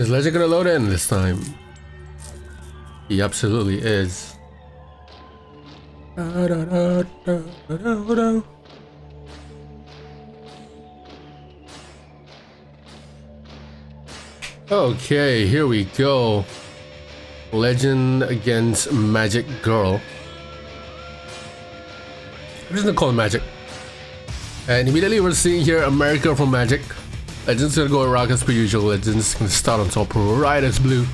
Is Legend gonna load in this time? He absolutely is. Okay, here we go. Legend against Magic Girl. I'm just gonna call it Magic. And immediately we're seeing here America from Magic. Legend's gonna go rock as per usual. Legend's gonna start on top right as blue.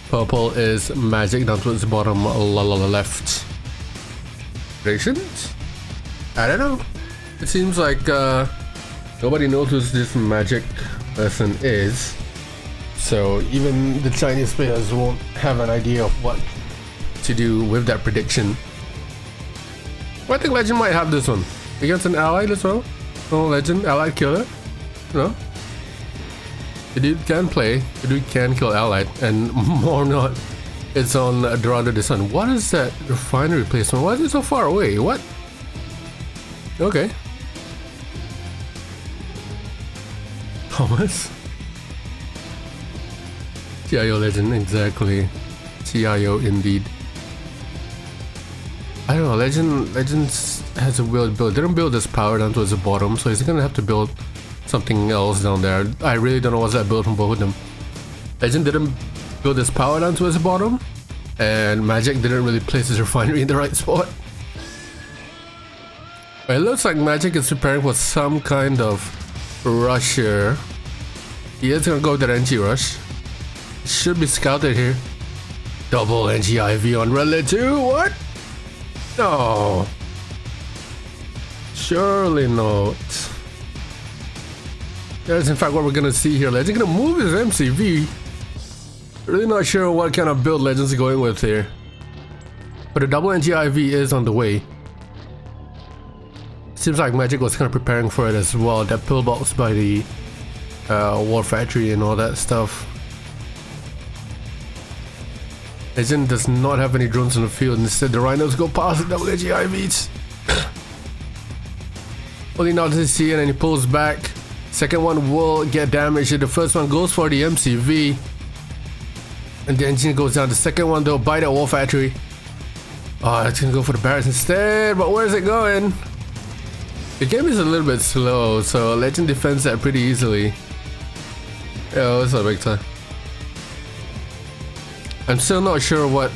Purple is Magic down towards the bottom left. Predictions? I don't know. It seems like nobody knows who this Magic person is. So even the Chinese players won't have an idea of what to do with that prediction. Well, I think Legend might have this one. Against an allied as well? No, Legend, allied killer? No? The dude can play, the dude can kill allied, and more not, it's on Dorado the Sun. What is that refinery placement? Why is it so far away? What? Okay. Thomas? CIO Legend, exactly. CIO indeed. I don't know, Legend has a weird build. Didn't build this power down towards the bottom, so he's gonna have to build something else down there. I really don't know what's that build from both of them. Legend didn't build this power down towards the bottom, and Magic didn't really place his refinery in the right spot. It looks like Magic is preparing for some kind of rush here. He is gonna go with that NG rush. Should be scouted here. Double NG IV on Red Lit 2, what? No. Surely not. That's in fact what we're gonna see here. Legend gonna move his MCV. Really not sure what kind of build Legend's going with here. But a double NG IV is on the way. Seems like Magic was kind of preparing for it as well. That pillbox by the War Factory and all that stuff. Legend does not have any drones in the field. Instead, the Rhinos go past the double NG IVs. Only now to see it, and he pulls back. Second one will get damaged. The first one goes for the MCV. And the engine goes down. The second one though, by the War Factory. Oh, it's gonna go for the barracks instead. But where's it going? The game is a little bit slow, so Legend defends that pretty easily. Yeah, it's a big time. I'm still not sure what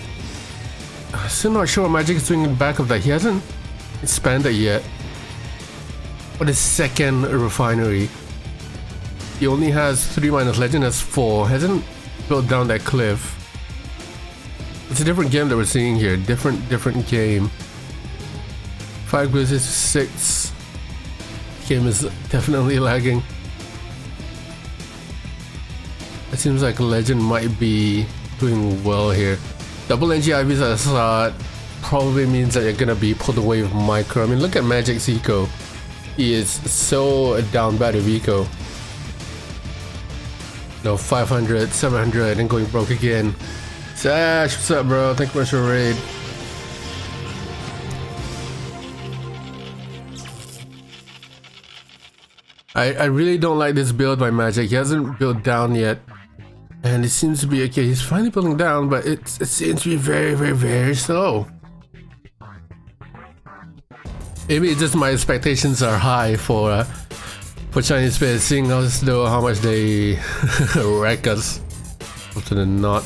Magic is doing in the back of that. He hasn't expanded yet. For the second refinery. He only has 3 minus, Legend has 4. Hasn't built down that cliff. It's a different game that we're seeing here. Different game. 5 versus 6. Game is definitely lagging. It seems like Legend might be doing well here. Double NG IVs aside probably means that you're gonna be pulled away with micro. I mean, look at Magic's eco. He is so down bad with eco. No, 500, 700, and going broke again. Sash, what's up, bro? Thank you much for your raid. I really don't like this build by Magic. He hasn't built down yet. And it seems to be okay. He's finally building down, but it seems to be very slow. Maybe it's just my expectations are high for Chinese players, seeing as though how much they wreck us. Often than not.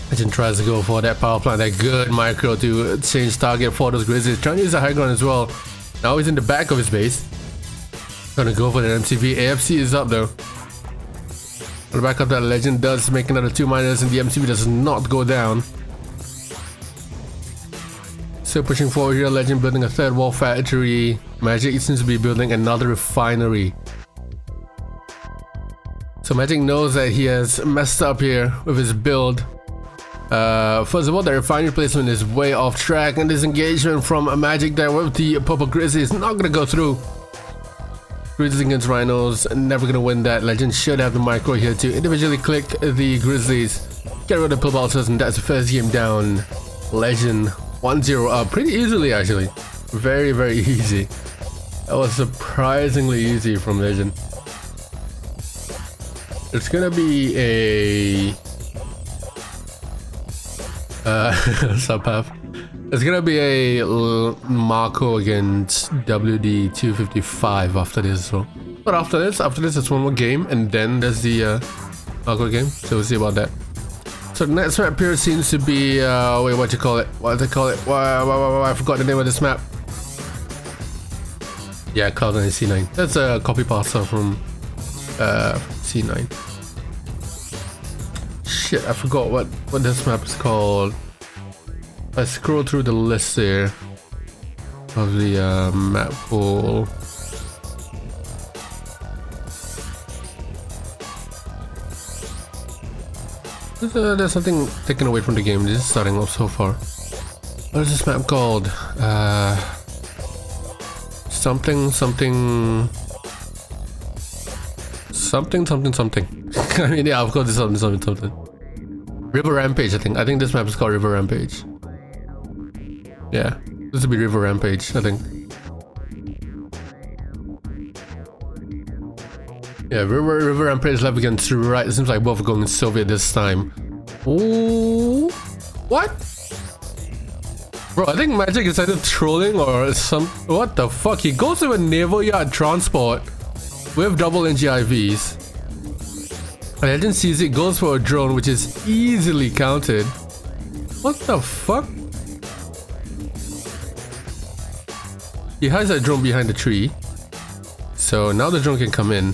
Legend tries to go for that power plant, that good micro to change target for those Grizzlies. Trying to use the high ground as well. Now he's in the back of his base. Gonna go for the MCV. AFC is up though. On the back of that, Legend does make another 2 minus, and the MCV does not go down. Still pushing forward here. Legend building a 3rd War Factory. Magic seems to be building another refinery. So Magic knows that he has messed up here with his build. First of all, the refinery placement is way off track, and this engagement from Magic there with the Purple Grizzly is not gonna go through. Grizzlies against Rhinos, never gonna win that. Legend should have the micro here to individually click the Grizzlies, get rid of the pillboxes, and that's the first game down. Legend 1-0 up pretty easily actually. Very easy. That was surprisingly easy from Legend. It's gonna be a subpath. It's gonna be a Marko against WD 255 after this as well. But after this it's one more game, and then there's the Marko game. So we'll see about that. So the next map here seems to be wait, what do you call it? What do they call it? I forgot the name of this map. Yeah, Cloud9 C9. That's a copy pasta from C9. Shit, I forgot what this map is called. I scroll through the list here of the map pool. There's something taken away from the game. This is starting off so far. What is this map called? Something. I mean, yeah, of course it's something. River Rampage, I think this map is called River Rampage. Yeah, this would be River Rampage, I think. Yeah, River Rampage left against right. It seems like both are going Soviet this time. Ooh, what? Bro, I think Magic is either trolling or some. What the fuck? He goes to a naval yard transport with double NGIVs. Legend sees it, goes for a drone, which is easily counted. What the fuck? He hides that drone behind the tree. So now the drone can come in.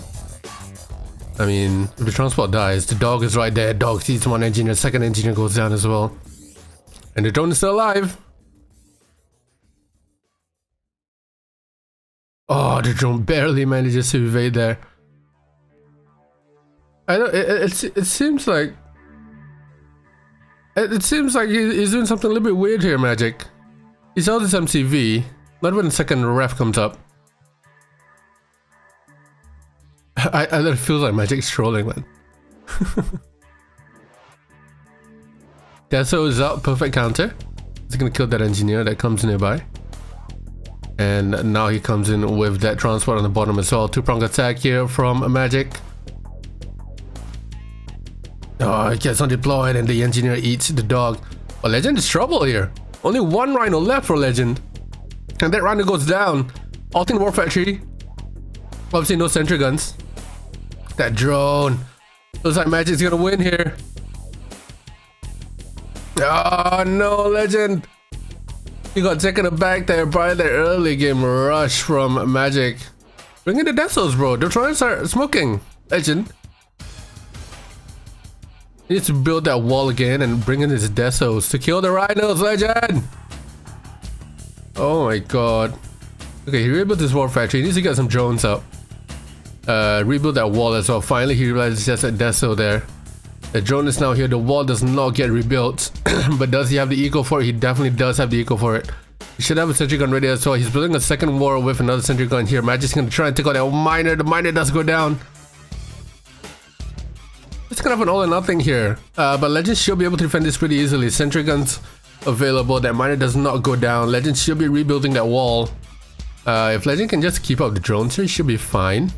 I mean, if the transport dies, the dog is right there. Dog sees one engineer, second engineer goes down as well. And the drone is still alive. Oh, the drone barely manages to evade there. I don't. It seems like. It seems like he's doing something a little bit weird here, Magic. He's held his MCV. Not when the second ref comes up. It feels like Magic's trolling, man. Deso is out, perfect counter. He's gonna kill that engineer that comes nearby. And now he comes in with that transport on the bottom as well. Two-pronged attack here from Magic. Oh, it gets undeployed and the engineer eats the dog. But Legend is trouble here. Only one Rhino left for Legend. And that Rhino goes down. Alting War Factory. Obviously no sentry guns. That drone. Looks like Magic's gonna win here. Oh no, Legend. He got taken aback there by the early game rush from Magic. Bring in the Desos, bro. They're trying to start smoking. Legend. He needs to build that wall again and bring in his Desos to kill the Rhinos, Legend. Oh my god. Okay, he rebuilt his war factory. He needs to get some drones up. Rebuild that wall as well. Finally, he realizes just a Deso there. The drone is now here. The wall does not get rebuilt. But does he have the eco for it? He definitely does have the eco for it. He should have a sentry gun ready as well. He's building a second war with another sentry gun here. Magic's gonna try and take out that miner. The miner does go down. It's kind of an all or nothing here. But Legend should be able to defend this pretty easily. Sentry guns available. That miner does not go down. Legend should be rebuilding that wall. If Legend can just keep up the drones here, he should be fine.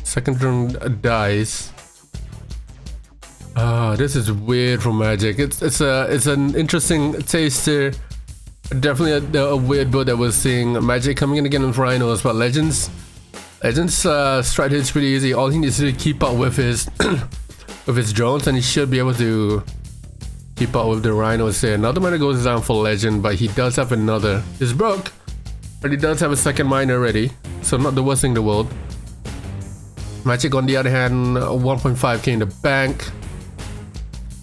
Second drone dies. This is weird from Magic. It's an interesting taste here. Definitely a weird build that we're seeing. Magic coming in again with Rhinos, but Legends strike hits pretty easy. All he needs to do is keep up with his with his drones, and he should be able to keep up with the Rhinos here. Another miner goes down for Legend, but he does have another. It's broke, but he does have a second miner ready, so not the worst thing in the world. Magic on the other hand, 1.5k in the bank.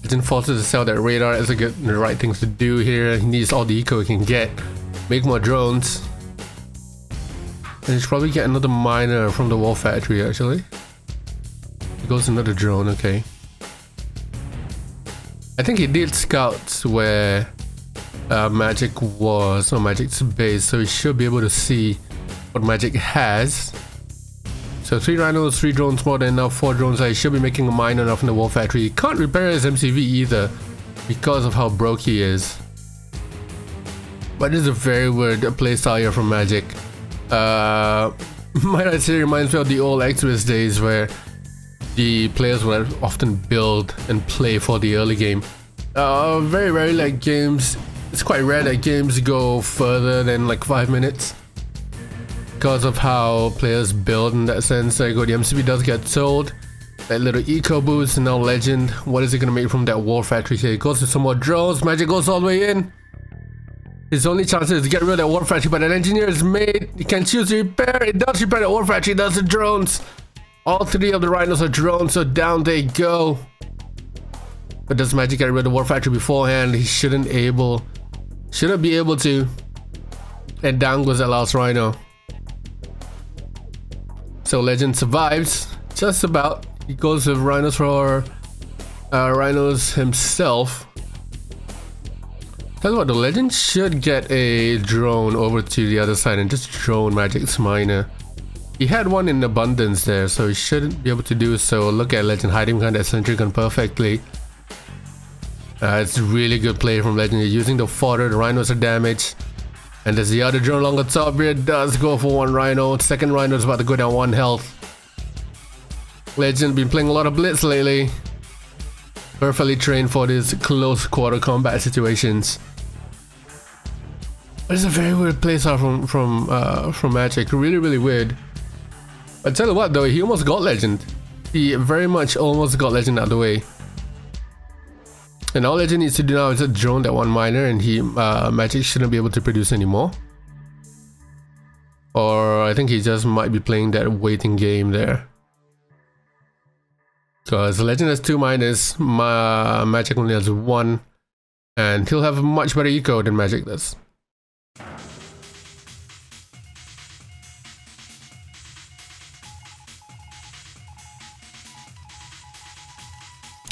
Legend forces to sell that radar. It's the right things to do here. He needs all the eco he can get. Make more drones. And he should probably get another miner from the wall factory actually. He goes another drone, okay. I think he did scouts where Magic was, or Magic's base, so he should be able to see what Magic has. So 3 Rhinos, 3 drones more than enough, 4 drones. I should be making a miner enough in the wall factory. He can't repair his MCV either because of how broke he is. But this is a very weird playstyle here from Magic. Might I say, reminds me of the old Xmas days where the players would often build and play for the early game. Very rarely like games, it's quite rare that games go further than like 5 minutes because of how players build in that sense. Like, the MCP does get sold, that little eco boost, and now Legend, what is it gonna make from that war factory here? It goes to some more drones, Magic goes all the way in. His only chance is to get rid of that war factory, but an engineer is made. He can choose to repair. It does repair the war factory, it does the drones. All 3 of the rhinos are drones, so down they go. But does Magic get rid of the war factory beforehand? He shouldn't be able to. And down goes that last rhino. So Legend survives, just about. He goes with rhinos for rhinos himself. Tell you what, the Legend should get a drone over to the other side and just drone Magic's miner. He had one in abundance there, so he shouldn't be able to do so. Look at Legend hiding behind that sentry gun perfectly. It's really good play from Legend. You're using the fodder, the rhinos are damaged. And there's the other drone along the top here. It does go for 1 rhino. Second rhino is about to go down 1 health. Legend been playing a lot of blitz lately. Perfectly trained for these close quarter combat situations. It's a very weird playstyle from Magic. Really weird. But tell you what though, he almost got Legend. He very much almost got Legend out of the way. And all Legend needs to do now is just drone that 1 miner, and Magic shouldn't be able to produce anymore. Or I think he just might be playing that waiting game there. Because Legend has 2 miners, Magic only has 1, and he'll have a much better eco than Magic does.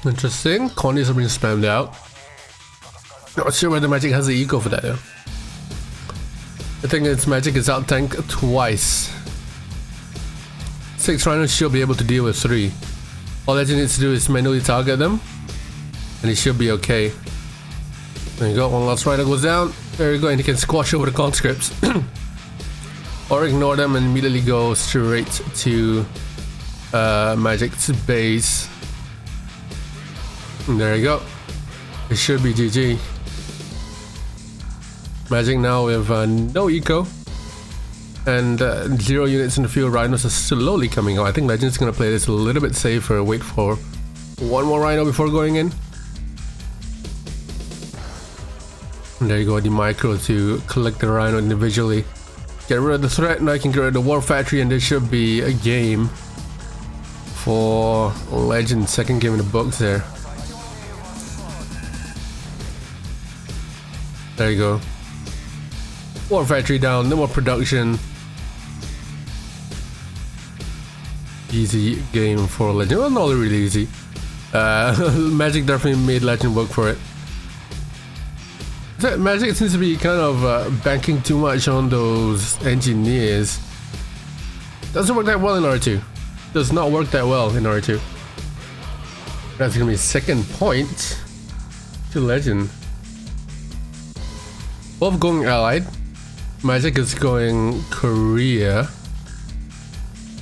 Interesting, colonies are being spammed out. Not sure whether Magic has the eco for that though. The thing is, Magic is out tank twice. 6 rhinos should be able to deal with 3. All Legend needs to do is manually target them, and he should be okay. There you go, 1 last rhino goes down. There you go, and he can squash over the conscripts. Or ignore them and immediately go straight to Magic's base. And there you go. It should be GG. Magic now with no eco. And 0 units in the field. Rhinos are slowly coming out. I think Legend's gonna play this a little bit safer. Wait for 1 more rhino before going in. And there you go, the micro to collect the rhino individually. Get rid of the threat, now I can get rid of the war factory, and there should be a game for Legend. Second game in the books there. There you go. War factory down, no more production. Easy game for Legend. Well, not really easy. Magic definitely made Legend work for it. Magic seems to be kind of banking too much on those engineers. Doesn't work that well in R2. Does not work that well in R2. That's gonna be 2nd point to Legend. Both going allied. Magic is going Korea.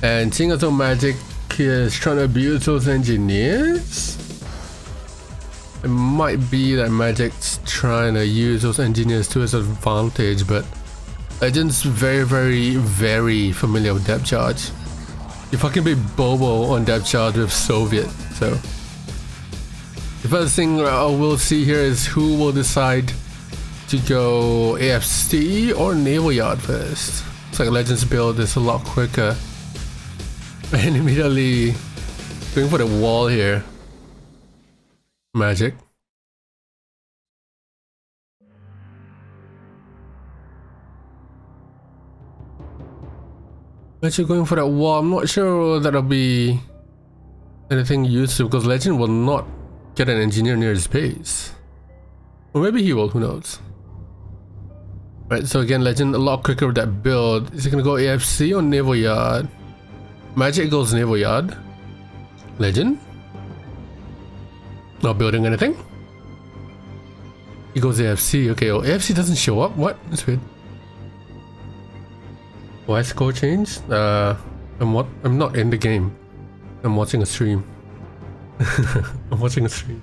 And seeing as though Magic is trying to abuse those engineers, it might be that Magic's trying to use those engineers to his advantage, but Legend's very familiar with depth charge. You fucking be Bobo on depth charge with Soviet, so the first thing we'll see here is who will decide to go AFC or Naval Yard first. Looks like Legend's build is a lot quicker. And immediately going for the wall here. Magic. Actually going for that wall. I'm not sure that'll be anything useful because Legend will not get an engineer near his base. Or maybe he will, who knows. Right, so again, Legend a lot quicker with that build. Is he gonna go AFC or Naval Yard? Magic goes Naval Yard. Legend? Not building anything. He goes AFC. Okay, oh, AFC doesn't show up. What? That's weird. Why score changed? I'm not in the game. I'm watching a stream. I'm watching a stream.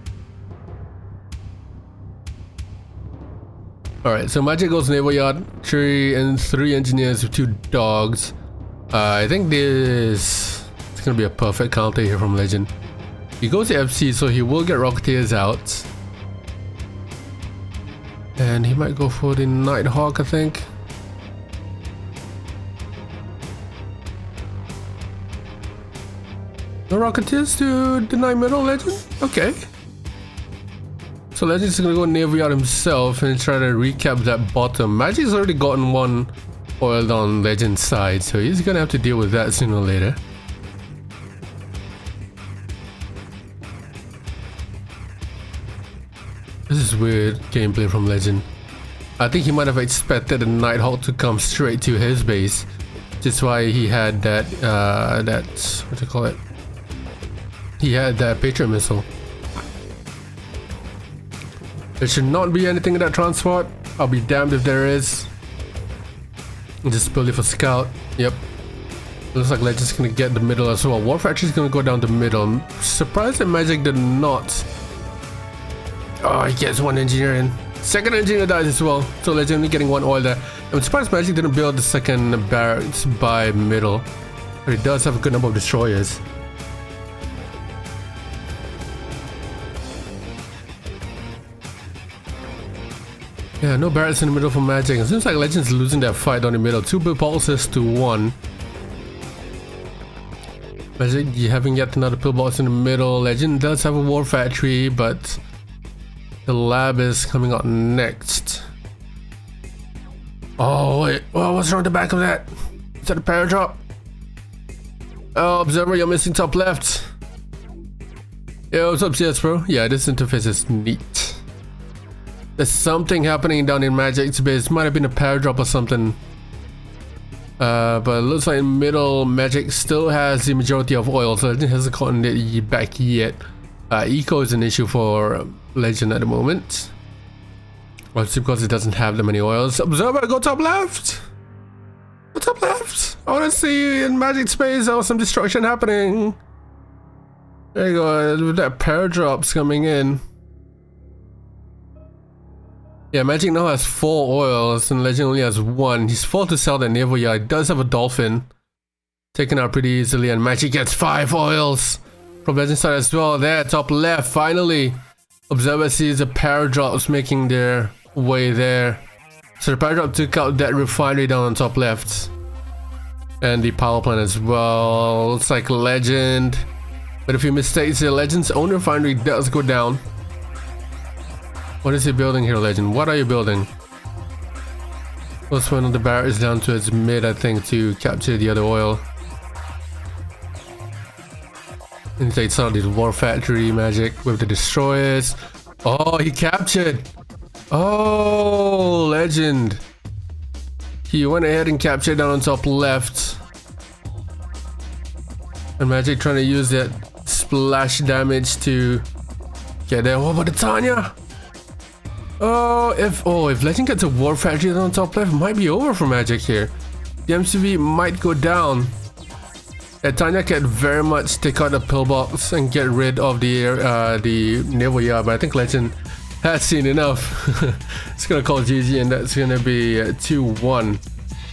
Alright, so Magic goes Naval Yard, 3 engineers with 2 dogs. I think this is gonna be a perfect counter here from Legend. He goes to FC, so he will get Rocketeers out. And he might go for the Nighthawk, I think. No Rocketeers to deny middle, Legend? Okay. So Legend's gonna go Navy Yard himself and try to recap that bottom. Magic's already gotten one oiled on Legend's side, so he's gonna have to deal with that sooner or later. This is weird gameplay from Legend. I think he might have expected the Nighthawk to come straight to his base. That's why he had that, what do you call it? He had that Patriot missile. There should not be anything in that transport. I'll be damned if there is. Just build it for scout. Yep. Looks like Legend's gonna get the middle as well. War Factory's gonna go down the middle. I'm surprised that Magic did not. Oh, he gets one engineer in. Second engineer dies as well. So Legend only getting one oil there. I'm surprised Magic didn't build the second barracks by middle. But he does have a good number of destroyers. Yeah, no barracks in the middle for Magic. It seems like Legend's losing that fight down the middle. 2 build pulses to 1. Magic, you haven't yet another pillbox in the middle. Legend does have a war factory, but the lab is coming out next. Oh wait, oh, what's wrong with the back of that? Is that a paradrop? Oh, observer, you're missing top left. Yo, what's up, CS bro? Yeah, this interface is neat. There's something happening down in Magic's base. Might have been a paradrop or something. But it looks like in middle, Magic still has the majority of oil, so it hasn't gotten it back yet. Eco is an issue for Legend at the moment. Well, it's because it doesn't have that many oils. Observer, go top left! Go top left! I wanna see in Magic space how some destruction happening. There you go, with that paradrops coming in. Yeah, Magic now has 4 oils and Legend only has 1. He's forced to sell that Naval Yard. He does have a Dolphin. Taken out pretty easily, and Magic gets 5 oils from Legend side as well. There, top left, finally. Observer sees the paradrops making their way there. So the paradrop took out that refinery down on top left. And the power plant as well. Looks like Legend. But a few mistakes here. Legend's own refinery does go down. What is he building here, Legend? What are you building? Let's one of the barracks down to its mid, I think, to capture the other oil. And takes out this war factory Magic with the destroyers. Oh, he captured! Oh, Legend! He went ahead and captured down on top left. And Magic trying to use that splash damage to get there. What about the Tanya? Oh, if Legend gets a war factory on top left, it might be over for Magic here. The MCV might go down. Tanya can very much take out the pillbox and get rid of the Naval Yard, but I think Legend has seen enough. It's gonna call GG, and that's gonna be 2-1.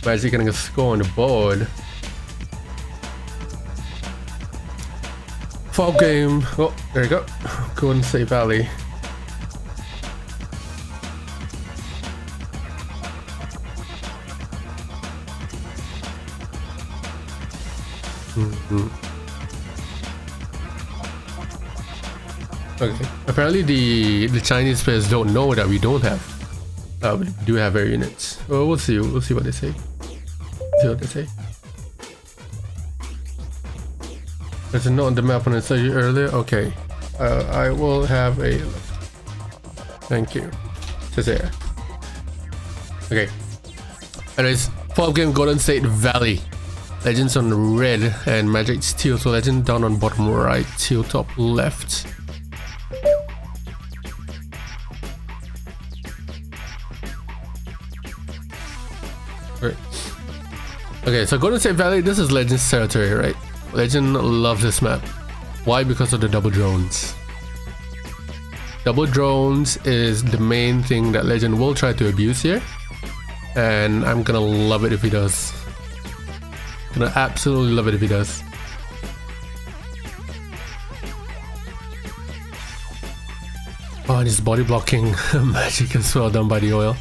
Magic getting a score on the board. 4 game. Oh, there you go. Golden State Valley. Okay. Apparently the Chinese players don't know that we don't have. We do have air units. Well, we'll see. We'll see what they say. See what they say. There's a note on the map when I saw you earlier. Okay. I will have a look. Thank you. Just there. Okay. Anyways, 4th game, Golden State Valley. Legends on red and Magic's teal, so Legend down on bottom right, teal top left. Right. Okay, so Golden State Valley, this is Legend's territory, right? Legend loves this map. Why? Because of the double drones. Double drones is the main thing that Legend will try to abuse here. And I'm gonna love it if he does. Gonna absolutely love it if he does. Oh, and his body blocking magic is well done by the oil.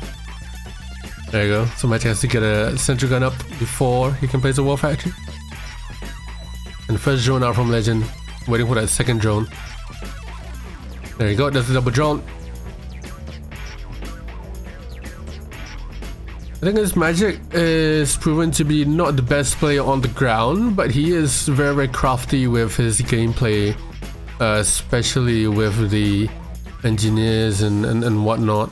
There you go. So Magic has to get a sentry gun up before he can place a war factory. And first drone out from Legend, waiting for that second drone. There you go, that's the double drone. I think his Magic is proven to be not the best player on the ground, but he is very, very crafty with his gameplay, especially with the engineers and whatnot.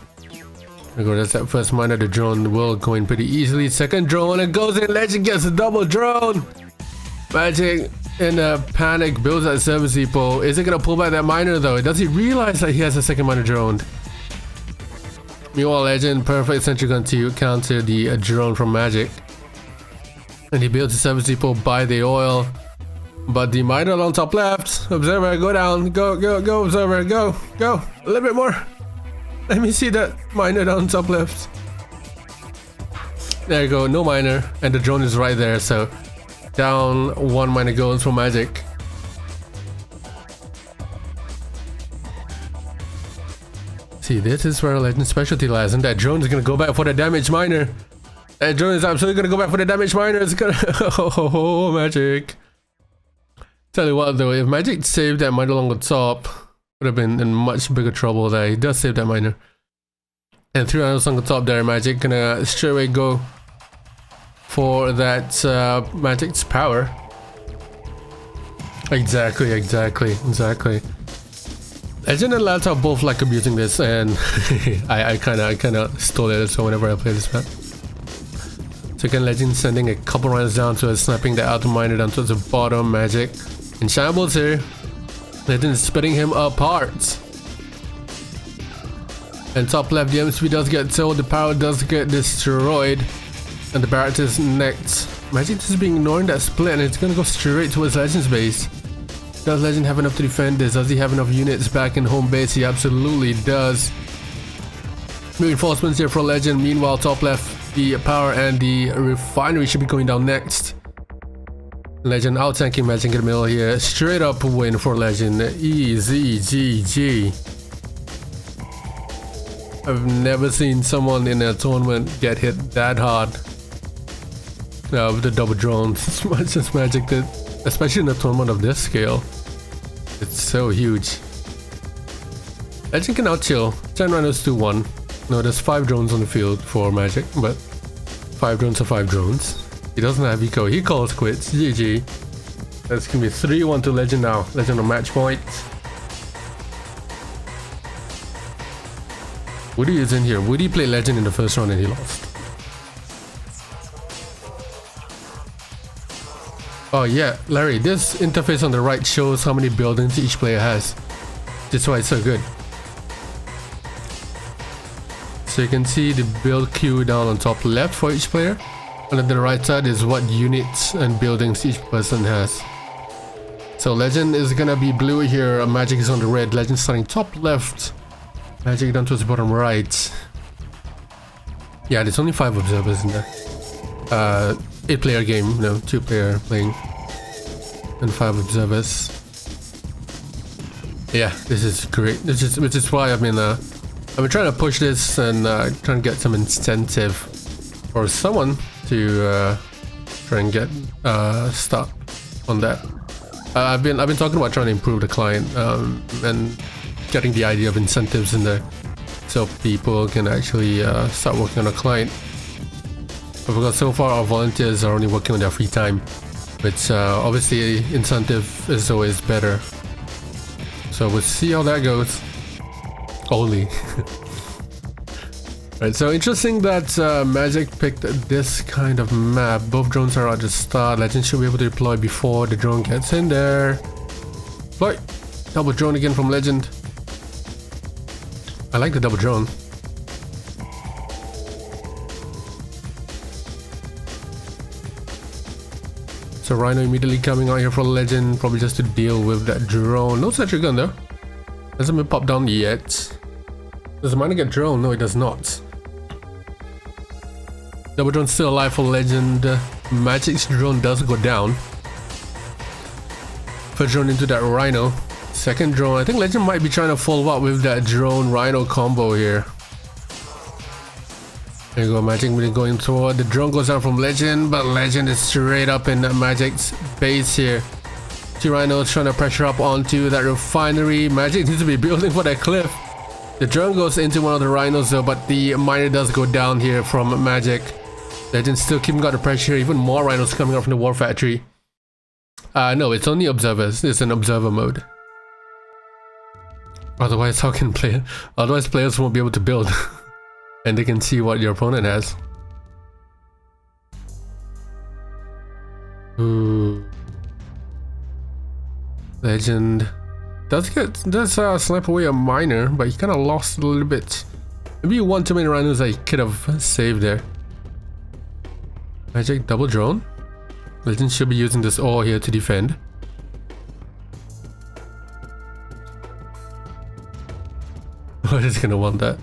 There you go, that's that first miner. The drone will go in pretty easily. Second drone, and goes in. Legend gets a double drone. Magic in a panic builds that service depot. Is it gonna pull back that miner though? Does he realize that he has a second miner droned? Meanwhile, Legend, perfect sentry gun to counter the drone from Magic. And he builds a service depot by the oil. But the miner on top left. Observer, go down. Go, go, go, Observer. Go, go. A little bit more. Let me see that miner down top left. There you go, no miner. And the drone is right there, so down one miner goes for Magic. See, this is where Legend's specialty lies, and that drone is gonna go back for the damaged miner. That drone is absolutely gonna go back for the damaged miner. It's gonna oh, Magic. Tell you what though, if Magic saved that miner along the top, would have been in much bigger trouble there. He does save that miner. And 3 rounds on the top there. Magic gonna straight away go for that Magic's power. Exactly. Legend and Latof both like abusing this, and I kinda stole it so whenever I play this map. So again, Legend sending a couple rounds down to us, sniping the outer miner down towards the bottom. Magic in shambles here. Legend is splitting him apart. And top left, the MSP does get sold, the power does get destroyed. And the Barrett is next. Magic just being ignoring that split, and it's gonna go straight towards Legend's base. Does Legend have enough to defend this? Does he have enough units back in home base? He absolutely does. Reinforcements here for Legend. Meanwhile, top left, the power and the refinery should be going down next. Legend out tanking Magic in the middle here. Straight up win for Legend. Easy GG. I've never seen someone in a tournament get hit that hard with the double drones as much as Magic did, especially in a tournament of this scale. It's so huge. Legend can outchill. 10 runners to 1. No, there's 5 drones on the field for Magic, but 5 drones are 5 drones. He doesn't have eco. He calls quits. GG. That's gonna be 3-1 to Legend now. Legend on match point. Woody is in here. Woody played Legend in the first round and he lost. Oh yeah, Larry, this interface on the right shows how many buildings each player has. That's why it's so good. So you can see the build queue down on top left for each player. And on the right side is what units and buildings each person has. So Legend is gonna be blue here, Magic is on the red. Legend starting top left, Magic down towards the bottom right. Yeah, there's only 5 observers in there. 8-player game, no, 2-player playing. And 5 observers. Yeah, this is great. Which is why I've been trying to push this and trying to get some incentive for someone to try and get stuck on that. I've been talking about trying to improve the client and getting the idea of incentives in there so people can actually start working on a client. But because so far our volunteers are only working on their free time, which obviously incentive is always better. So we'll see how that goes. Only. Right, so interesting that Magic picked this kind of map. Both drones are at the start. Legend should be able to deploy before the drone gets in there. Deploy. Double drone again from Legend. I like the double drone. So Rhino immediately coming out here for Legend, probably just to deal with that drone. No sentry gun though. Hasn't been popped down yet. Does the miner get drone? No, it does not. Double drone still alive for Legend. Magic's drone does go down. First drone into that Rhino. Second drone. I think Legend might be trying to follow up with that drone Rhino combo here. There you go, Magic really going toward. The drone goes down from Legend, but Legend is straight up in Magic's base here. Two Rhinos trying to pressure up onto that refinery. Magic needs to be building for that cliff. The drone goes into one of the Rhinos though, but the miner does go down here from Magic. Legend still keeping out the pressure. Even more Rhinos coming out from the war factory. No, it's only observers. It's an observer mode. Otherwise, how can play? Otherwise, players won't be able to build. And they can see what your opponent has. Legend does snipe away a miner, but he kind of lost a little bit. Maybe one too many Rhinos I could have saved there. Magic double drone. Legend should be using this ore here to defend. We're just gonna want that.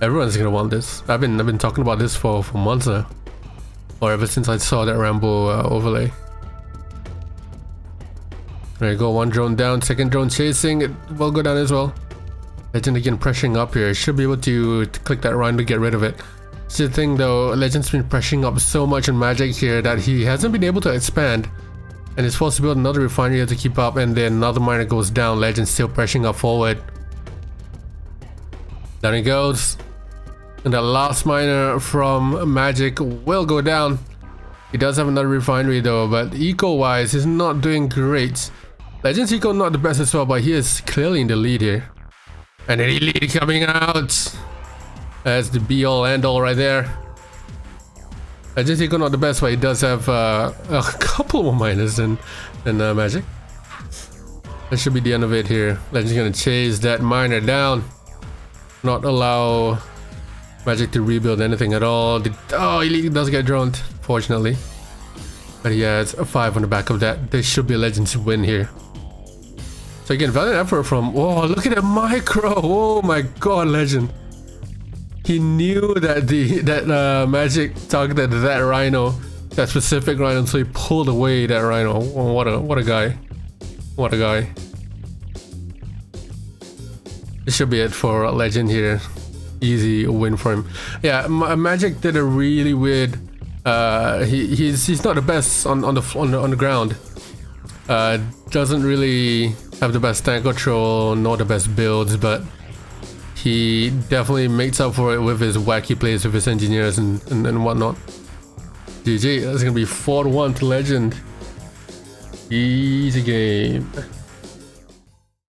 Everyone's gonna want this. I've been talking about this for months now, or ever since I saw that Rambo overlay. There you go, one drone down, second drone chasing. It will go down as well. Legend again pressuring up here. Should be able to click that Rhino to get rid of it. It's the thing though, Legend's been pressuring up so much on Magic here that he hasn't been able to expand, and is forced to build another refinery here to keep up, and then another miner goes down. Legend still pressuring up forward. Down he goes. And the last miner from Magic will go down. He does have another refinery though, but eco-wise, he's not doing great. Legend's eco not the best as well, but he is clearly in the lead here. And an elite coming out. That's the be-all end-all right there. Legend's eco not the best, but he does have a couple more miners than Magic. That should be the end of it here. Legend's gonna chase that miner down. Not allow Magic to rebuild anything at all. Oh, Elite does get droned, fortunately. But he has a 5 on the back of that. This should be a Legend's win here. So again, valiant effort from... Oh, look at that micro! Oh my god, Legend. He knew that Magic targeted that Rhino, that specific Rhino, so he pulled away that Rhino. Oh, what a guy. What a guy. This should be it for Legend here. Easy win for him. Yeah, Magic did a really weird. He's not the best on the ground. Doesn't really have the best tank control, nor the best builds, but he definitely makes up for it with his wacky plays with his engineers and whatnot. GG. That's gonna be 4-1 to Legend. Easy game.